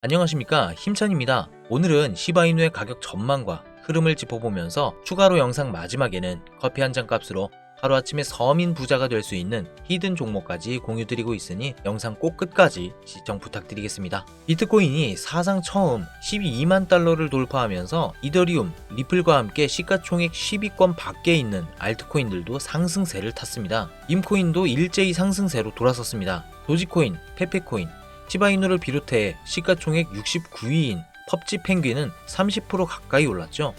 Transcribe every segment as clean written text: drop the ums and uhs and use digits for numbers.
안녕하십니까, 힘찬입니다. 오늘은 시바이누의 가격 전망과 흐름을 짚어보면서 추가로 영상 마지막에는 커피 한 잔 값으로 하루아침에 서민 부자가 될 수 있는 히든 종목까지 공유드리고 있으니 영상 꼭 끝까지 시청 부탁드리겠습니다. 비트코인이 사상 처음 12만 달러를 돌파하면서 이더리움, 리플과 함께 시가총액 10위권 밖에 있는 알트코인들도 상승세를 탔습니다. 밈코인도 일제히 상승세로 돌아섰습니다. 도지코인, 페페코인, 시바이누를 비롯해 시가총액 69위인 펍지 펭귄은 30% 가까이 올랐죠.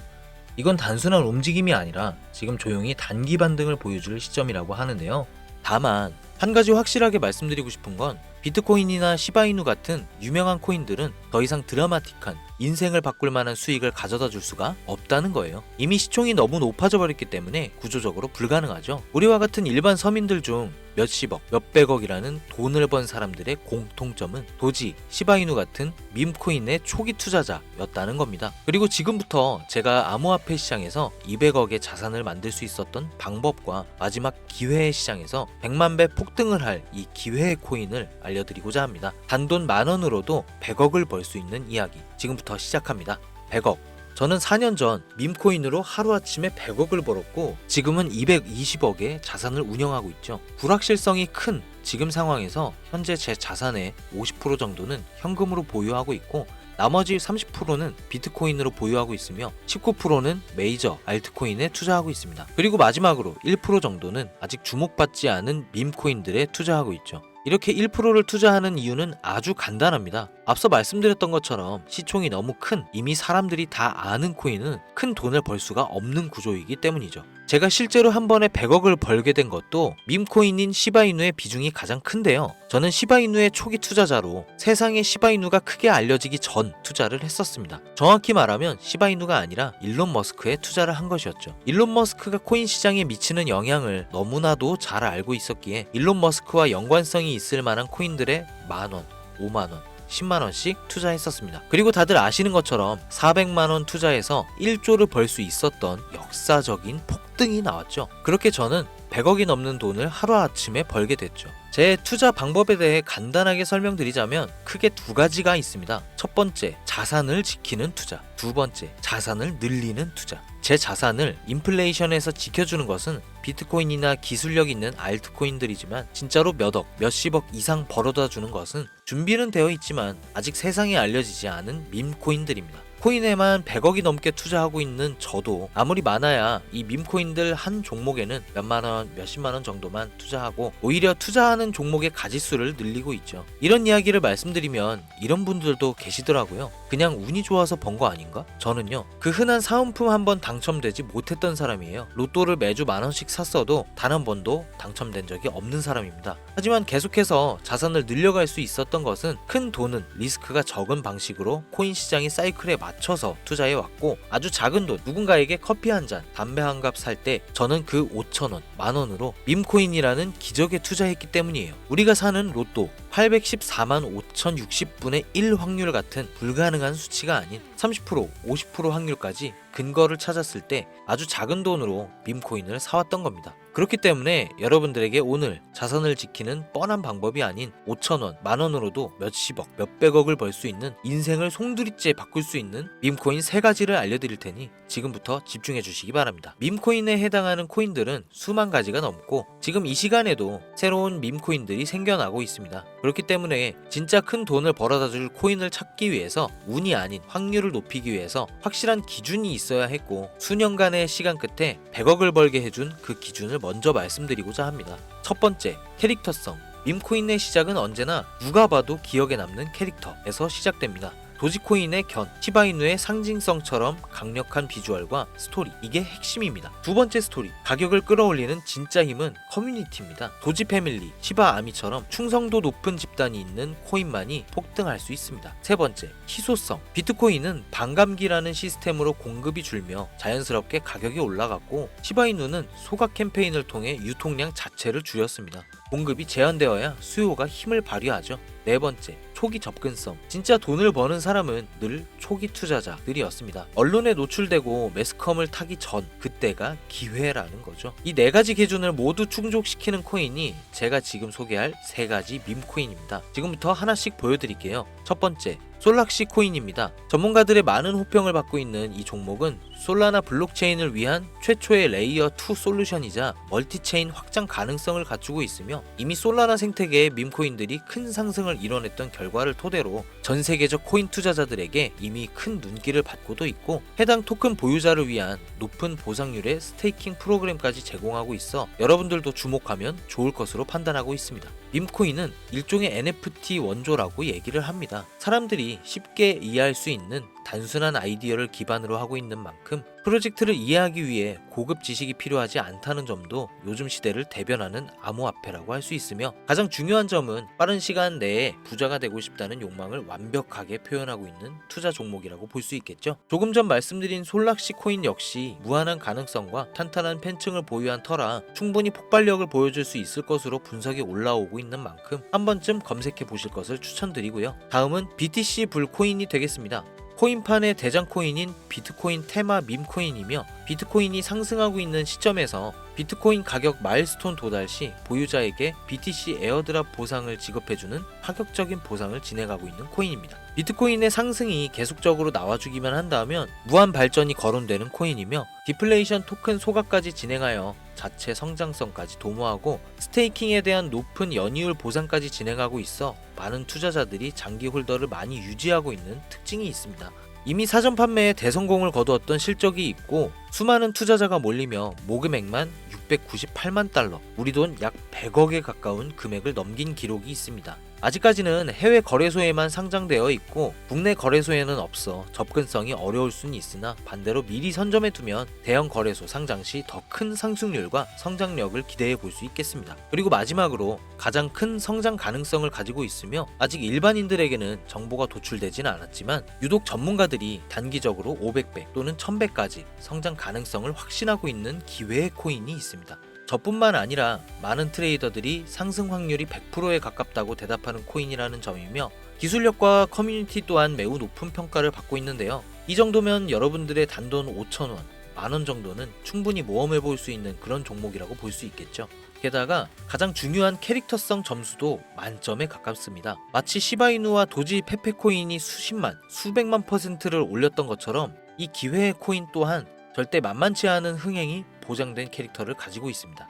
이건 단순한 움직임이 아니라 지금 조용히 단기 반등을 보여줄 시점이라고 하는데요. 다만 한 가지 확실하게 말씀드리고 싶은 건 비트코인이나 시바이누 같은 유명한 코인들은 더 이상 드라마틱한 인생을 바꿀 만한 수익을 가져다 줄 수가 없다는 거예요. 이미 시총이 너무 높아져 버렸기 때문에 구조적으로 불가능하죠. 우리와 같은 일반 서민들 중 몇십억, 몇백억이라는 돈을 번 사람들의 공통점은 도지, 시바이누 같은 밈코인의 초기 투자자였다는 겁니다. 그리고 지금부터 제가 암호화폐 시장에서 200억의 자산을 만들 수 있었던 방법과 마지막 기회의 시장에서 100만 배 폭등을 할 이 기회의 코인을 알려드리고자 합니다. 단돈 10,000원으로도 100억을 벌 수 있는 이야기 지금부터 시작합니다. 100억. 저는 4년 전 밈코인으로 하루아침에 100억을 벌었고 지금은 220억의 자산을 운영하고 있죠. 불확실성이 큰 지금 상황에서 현재 제 자산의 50% 정도는 현금으로 보유하고 있고 나머지 30%는 비트코인으로 보유하고 있으며 19%는 메이저 알트코인에 투자하고 있습니다. 그리고 마지막으로 1% 정도는 아직 주목받지 않은 밈코인들에 투자하고 있죠. 이렇게 1%를 투자하는 이유는 아주 간단합니다. 앞서 말씀드렸던 것처럼 시총이 너무 큰 이미 사람들이 다 아는 코인은 큰 돈을 벌 수가 없는 구조이기 때문이죠. 제가 실제로 한 번에 100억을 벌게 된 것도 밈코인인 시바이누의 비중이 가장 큰데요. 저는 시바이누의 초기 투자자로 세상에 시바이누가 크게 알려지기 전 투자를 했었습니다. 정확히 말하면 시바이누가 아니라 일론 머스크에 투자를 한 것이었죠. 일론 머스크가 코인 시장에 미치는 영향을 너무나도 잘 알고 있었기에 일론 머스크와 연관성이 있을 만한 코인들의 만원, 5만원, 10만원씩 투자했었습니다. 그리고 다들 아시는 것처럼 400만원 투자해서 1조를 벌 수 있었던 역사적인 폭등이 나왔죠. 그렇게 저는 100억이 넘는 돈을 하루아침에 벌게 됐죠. 제 투자 방법에 대해 간단하게 설명드리자면 크게 두 가지가 있습니다. 첫 번째, 자산을 지키는 투자. 두 번째, 자산을 늘리는 투자. 제 자산을 인플레이션에서 지켜주는 것은 비트코인이나 기술력 있는 알트코인들이지만 진짜로 몇억, 몇십억 이상 벌어다 주는 것은 준비는 되어 있지만 아직 세상에 알려지지 않은 밈코인들입니다. 코인에만 100억이 넘게 투자하고 있는 저도 아무리 많아야 이 밈코인들 한 종목에는 몇만원, 몇십만원 정도만 투자하고 오히려 투자하는 종목의 가지수를 늘리고 있죠. 이런 이야기를 말씀드리면 이런 분들도 계시더라고요. 그냥 운이 좋아서 번 거 아닌가? 저는요, 그 흔한 사은품 한 번 당첨되지 못했던 사람이에요. 로또를 매주 만원씩 샀어도 단 한 번도 당첨된 적이 없는 사람입니다. 하지만 계속해서 자산을 늘려갈 수 있었던 것은 큰 돈은 리스크가 적은 방식으로 코인 시장의 사이클에 맞춰서 투자해 왔고 아주 작은 돈, 누군가에게 커피 한 잔, 담배 한 갑 살 때 저는 그 5,000원, 만원으로 밈코인이라는 기적에 투자했기 때문이에요. 우리가 사는 로또 814만 5,060분의 1 확률 같은 불가능한 수치가 아닌 30%, 50% 확률까지 근거를 찾았을 때 아주 작은 돈으로 밈코인을 사왔던 겁니다. 그렇기 때문에 여러분들에게 오늘 자산을 지키는 뻔한 방법이 아닌 5,000원, 만원으로도 몇십억, 몇백억을 벌 수 있는 인생을 송두리째 바꿀 수 있는 밈코인 3가지를 알려드릴 테니 지금부터 집중해 주시기 바랍니다. 밈코인에 해당하는 코인들은 수만 가지가 넘고 지금 이 시간에도 새로운 밈코인들이 생겨나고 있습니다. 그렇기 때문에 진짜 큰 돈을 벌어다 줄 코인을 찾기 위해서 운이 아닌 확률을 높이기 위해서 확실한 기준이 있어야 했고 수년간의 시간 끝에 100억을 벌게 해준 그 기준을 먼저 말씀드리고자 합니다. 첫 번째, 캐릭터성. 밈코인의 시작은 언제나 누가 봐도 기억에 남는 캐릭터에서 시작됩니다. 도지코인의 견, 시바이누의 상징성처럼 강력한 비주얼과 스토리, 이게 핵심입니다. 두 번째 스토리, 가격을 끌어올리는 진짜 힘은 커뮤니티입니다. 도지 패밀리, 시바 아미처럼 충성도 높은 집단이 있는 코인만이 폭등할 수 있습니다. 세 번째, 희소성. 비트코인은 반감기라는 시스템으로 공급이 줄며 자연스럽게 가격이 올라갔고 시바이누는 소각 캠페인을 통해 유통량 자체를 줄였습니다. 공급이 제한되어야 수요가 힘을 발휘하죠. 네 번째, 초기 접근성. 진짜 돈을 버는 사람은 늘 초기 투자자들이었습니다. 언론에 노출되고 매스컴을 타기 전, 그때가 기회라는 거죠. 이 4가지 기준을 모두 충족시키는 코인이 제가 지금 소개할 3가지 밈코인입니다. 지금부터 하나씩 보여드릴게요. 첫 번째, 솔락시 코인입니다. 전문가들의 많은 호평을 받고 있는 이 종목은 솔라나 블록체인을 위한 최초의 레이어 2 솔루션이자 멀티체인 확장 가능성을 갖추고 있으며 이미 솔라나 생태계의 밈코인들이 큰 상승을 이뤄냈던 결과를 토대로 전 세계적 코인 투자자들에게 이미 큰 눈길을 받고도 있고 해당 토큰 보유자를 위한 높은 보상률의 스테이킹 프로그램까지 제공하고 있어 여러분들도 주목하면 좋을 것으로 판단하고 있습니다. 밈코인은 일종의 NFT 원조라고 얘기를 합니다. 사람들이 쉽게 이해할 수 있는 단순한 아이디어를 기반으로 하고 있는 만큼 프로젝트를 이해하기 위해 고급 지식이 필요하지 않다는 점도 요즘 시대를 대변하는 암호화폐라고 할 수 있으며 가장 중요한 점은 빠른 시간 내에 부자가 되고 싶다는 욕망을 완벽하게 표현하고 있는 투자 종목이라고 볼 수 있겠죠. 조금 전 말씀드린 솔락시 코인 역시 무한한 가능성과 탄탄한 팬층을 보유한 터라 충분히 폭발력을 보여줄 수 있을 것으로 분석이 올라오고 있는 만큼 한 번쯤 검색해 보실 것을 추천드리고요. 다음은 BTC 불코인이 되겠습니다. 코인판의 대장 코인인 비트코인 테마 밈코인이며 비트코인이 상승하고 있는 시점에서 비트코인 가격 마일스톤 도달 시 보유자에게 BTC 에어드랍 보상을 지급해주는 파격적인 보상을 진행하고 있는 코인입니다. 비트코인의 상승이 계속적으로 나와주기만 한다면 무한 발전이 거론되는 코인이며 디플레이션 토큰 소각까지 진행하여 자체 성장성까지 도모하고 스테이킹에 대한 높은 연이율 보상까지 진행하고 있어 많은 투자자들이 장기 홀더를 많이 유지하고 있는 특징이 있습니다. 이미 사전 판매에 대성공을 거두었던 실적이 있고 수많은 투자자가 몰리며 모금액만 698만 달러, 우리 돈 약 100억에 가까운 금액을 넘긴 기록이 있습니다. 아직까지는 해외 거래소에만 상장되어 있고 국내 거래소에는 없어 접근성이 어려울 수는 있으나 반대로 미리 선점해 두면 대형 거래소 상장 시 더 큰 상승률과 성장력을 기대해 볼 수 있겠습니다. 그리고 마지막으로 가장 큰 성장 가능성을 가지고 있으며 아직 일반인들에게는 정보가 도출되지는 않았지만 유독 전문가들이 단기적으로 500배 또는 1000배까지 성장 가능성을 확신하고 있는 기회의 코인이 있습니다. 저뿐만 아니라 많은 트레이더들이 상승 확률이 100%에 가깝다고 대답하는 코인이라는 점이며 기술력과 커뮤니티 또한 매우 높은 평가를 받고 있는데요. 이 정도면 여러분들의 단돈 5,000원, 만원 정도는 충분히 모험해 볼 수 있는 그런 종목이라고 볼 수 있겠죠. 게다가 가장 중요한 캐릭터성 점수도 만점에 가깝습니다. 마치 시바이누와 도지 페페코인이 수십만, 수백만 %를 올렸던 것처럼 이 기회의 코인 또한 절대 만만치 않은 흥행이 보장된 캐릭터를 가지고 있습니다.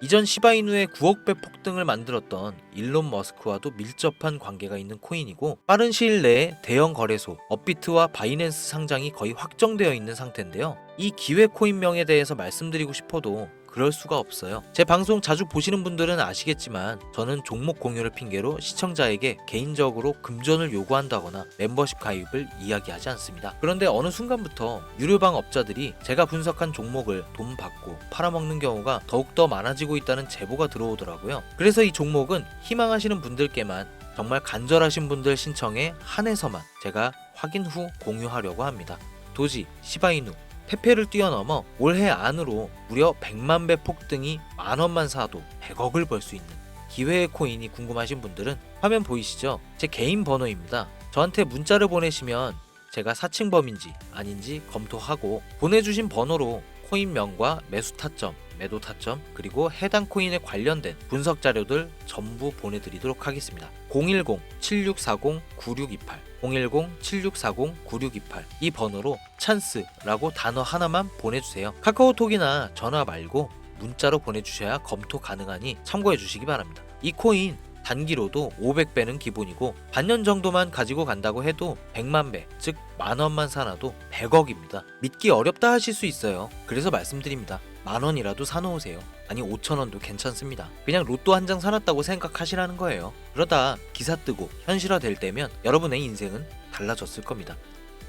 이전 시바이누의 9억 배 폭등을 만들었던 일론 머스크와도 밀접한 관계가 있는 코인이고 빠른 시일 내에 대형 거래소 업비트와 바이낸스 상장이 거의 확정되어 있는 상태인데요. 이 기회 코인명에 대해서 말씀드리고 싶어도 그럴 수가 없어요. 제 방송 자주 보시는 분들은 아시겠지만 저는 종목 공유를 핑계로 시청자에게 개인적으로 금전을 요구한다거나 멤버십 가입을 이야기하지 않습니다. 그런데 어느 순간부터 유료방 업자들이 제가 분석한 종목을 돈 받고 팔아먹는 경우가 더욱더 많아지고 있다는 제보가 들어오더라고요. 그래서 이 종목은 희망하시는 분들께만 정말 간절하신 분들 신청에 한해서만 제가 확인 후 공유하려고 합니다. 도지, 시바이누, 페페를 뛰어넘어 올해 안으로 무려 100만 배 폭등이 만원만 사도 100억을 벌 수 있는 기회의 코인이 궁금하신 분들은 화면 보이시죠? 제 개인 번호입니다. 저한테 문자를 보내시면 제가 사칭범인지 아닌지 검토하고 보내주신 번호로 코인명과 매수 타점, 매도 타점, 그리고 해당 코인에 관련된 분석 자료들 전부 보내드리도록 하겠습니다. 010-7640-9628 010-7640-9628 이 번호로 찬스라고 단어 하나만 보내주세요. 카카오톡이나 전화 말고 문자로 보내주셔야 검토 가능하니 참고해 주시기 바랍니다. 이 코인 단기로도 500배는 기본이고 반년 정도만 가지고 간다고 해도 100만 배, 즉 만원만 사놔도 100억입니다. 믿기 어렵다 하실 수 있어요. 그래서 말씀드립니다. 만원이라도 사놓으세요. 아니 5,000원도 괜찮습니다. 그냥 로또 한 장 사놨다고 생각하시라는 거예요. 그러다 기사 뜨고 현실화 될 때면 여러분의 인생은 달라졌을 겁니다.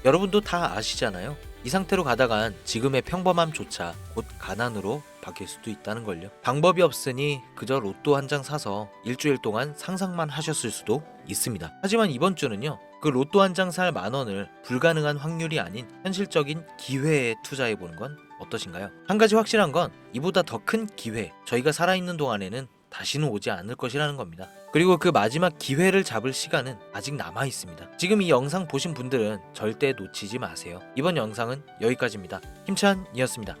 여러분도 다 아시잖아요. 이 상태로 가다간 지금의 평범함조차 곧 가난으로 바뀔 수도 있다는 걸요. 방법이 없으니 그저 로또 한 장 사서 일주일 동안 상상만 하셨을 수도 있습니다. 하지만 이번 주는요. 그 로또 한 장 살 만원을 불가능한 확률이 아닌 현실적인 기회에 투자해보는 건 어떠신가요? 한 가지 확실한 건 이보다 더 큰 기회, 저희가 살아있는 동안에는 다시는 오지 않을 것이라는 겁니다. 그리고 그 마지막 기회를 잡을 시간은 아직 남아 있습니다. 지금 이 영상 보신 분들은 절대 놓치지 마세요. 이번 영상은 여기까지입니다. 힘찬이었습니다.